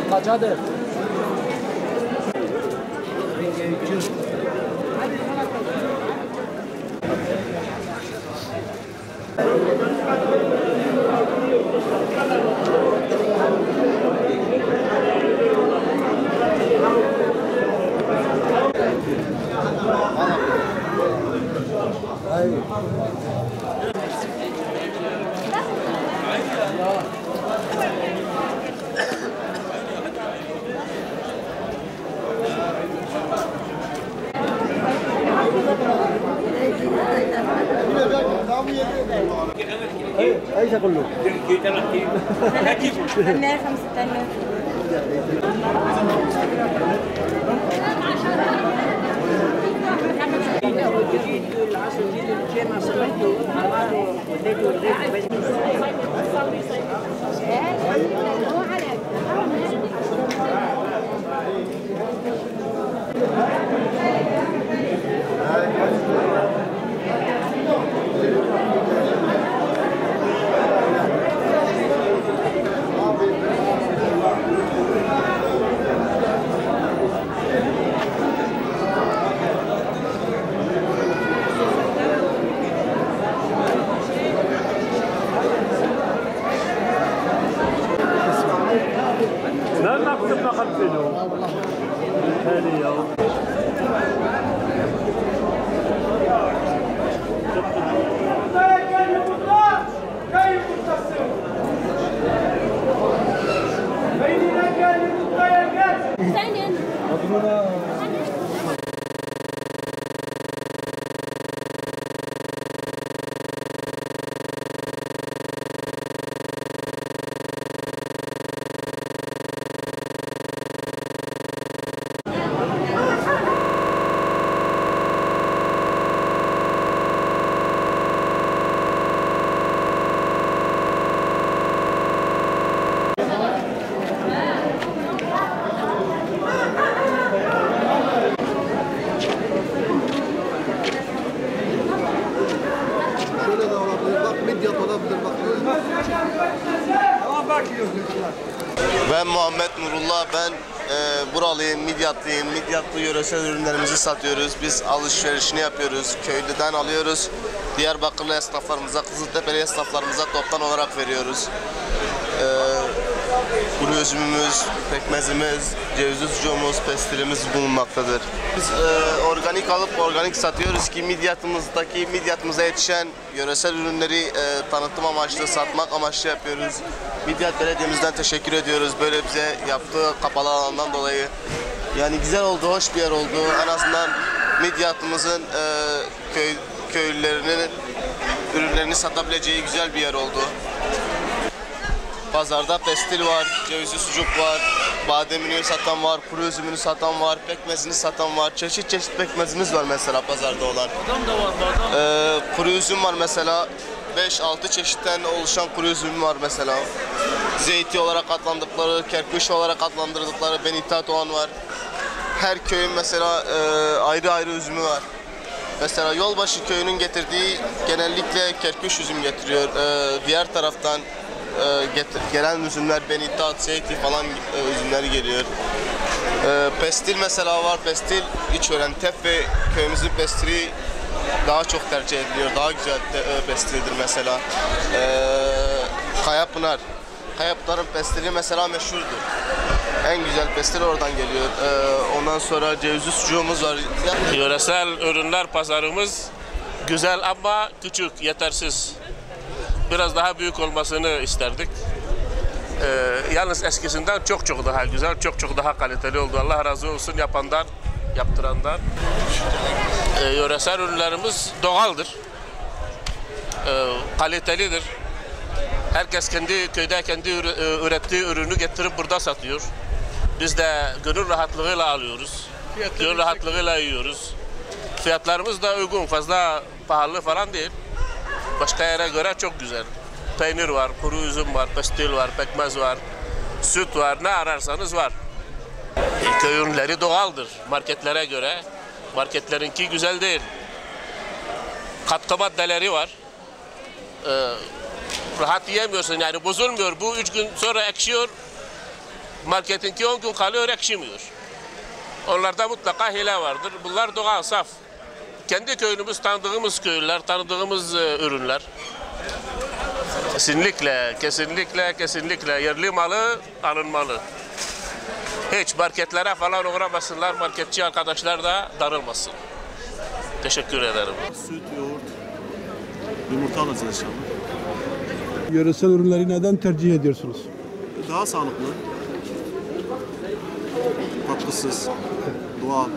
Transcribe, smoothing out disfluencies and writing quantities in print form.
Kaçadır. ايش اقول له؟ 200 Ben Muhammed Nurullah, ben buralıyım, Midyatlıyım. Midyatlı yöresel ürünlerimizi satıyoruz. Biz alışverişini yapıyoruz, köylüden alıyoruz. Diyarbakırlı esnaflarımıza, Kızıltepe'li esnaflarımıza toptan olarak veriyoruz. Kuru üzümümüz, pekmezimiz, cevizli sucuğumuz, pestilimiz bulunmaktadır. Biz organik alıp organik satıyoruz ki Midyatımıza yetişen yöresel ürünleri tanıtım amaçlı, satmak amaçlı yapıyoruz. Midyat Belediye'mizden teşekkür ediyoruz böyle bize yaptığı kapalı alandan dolayı. Yani güzel oldu, hoş bir yer oldu. En azından Midyatımızın köylülerinin ürünlerini satabileceği güzel bir yer oldu. Pazarda pestil var, cevizli sucuk var, bademini satan var, kuru üzümünü satan var, pekmezini satan var. Çeşit çeşit pekmezimiz var mesela pazarda olan. Adam da var adam. Kuru üzüm var mesela. 5-6 çeşitten oluşan kuru üzüm var mesela. Zeyti olarak adlandırdıkları, kerpiç olarak adlandırdıkları, benitat olan var. Her köyün mesela ayrı ayrı üzümü var. Mesela Yolbaşı köyünün getirdiği genellikle kerpiç üzüm getiriyor. Diğer taraftan gelen üzümler Benita, Seyti falan üzümleri geliyor. Pestil mesela var. Pestil İçören Tepe köyümüzün pestili daha çok tercih ediliyor. Daha güzel pestilidir mesela. Kayapınar. Kayapınar'ın pestili mesela meşhurdur. En güzel pestil oradan geliyor. Ondan sonra cevizli sucuğumuz var. Yöresel ürünler pazarımız güzel ama küçük, yetersiz. Biraz daha büyük olmasını isterdik. Yalnız eskisinden çok daha güzel, çok daha kaliteli oldu. Allah razı olsun yapandan, yaptırandan. Yöresel ürünlerimiz doğaldır. Kalitelidir. Herkes kendi köyde kendi ürettiği ürünü getirip burada satıyor. Biz de gönül rahatlığıyla alıyoruz. Gönül rahatlığıyla yiyoruz. Fiyatlarımız da uygun, fazla pahalı falan değil. Başka yere göre çok güzel. Peynir var, kuru üzüm var, pestil var, pekmez var, süt var, ne ararsanız var. Köy ürünleri doğaldır marketlere göre. Marketlerinki güzel değil. Katkı maddeleri var. Rahat yiyemiyorsun yani bozulmuyor. Bu 3 gün sonra ekşiyor. Marketinki 10 gün kalıyor ekşimiyor. Onlarda mutlaka hile vardır. Bunlar doğal, saf. Kendi köyümüz, tanıdığımız köylüler, tanıdığımız ürünler. Kesinlikle yerli malı alınmalı. Hiç marketlere falan uğramasınlar. Marketçi arkadaşlar da darılmasın. Teşekkür ederim. Süt, yoğurt, yumurta alacağız inşallah. Yöresel ürünleri neden tercih ediyorsunuz? Daha sağlıklı, katkısız, doğal.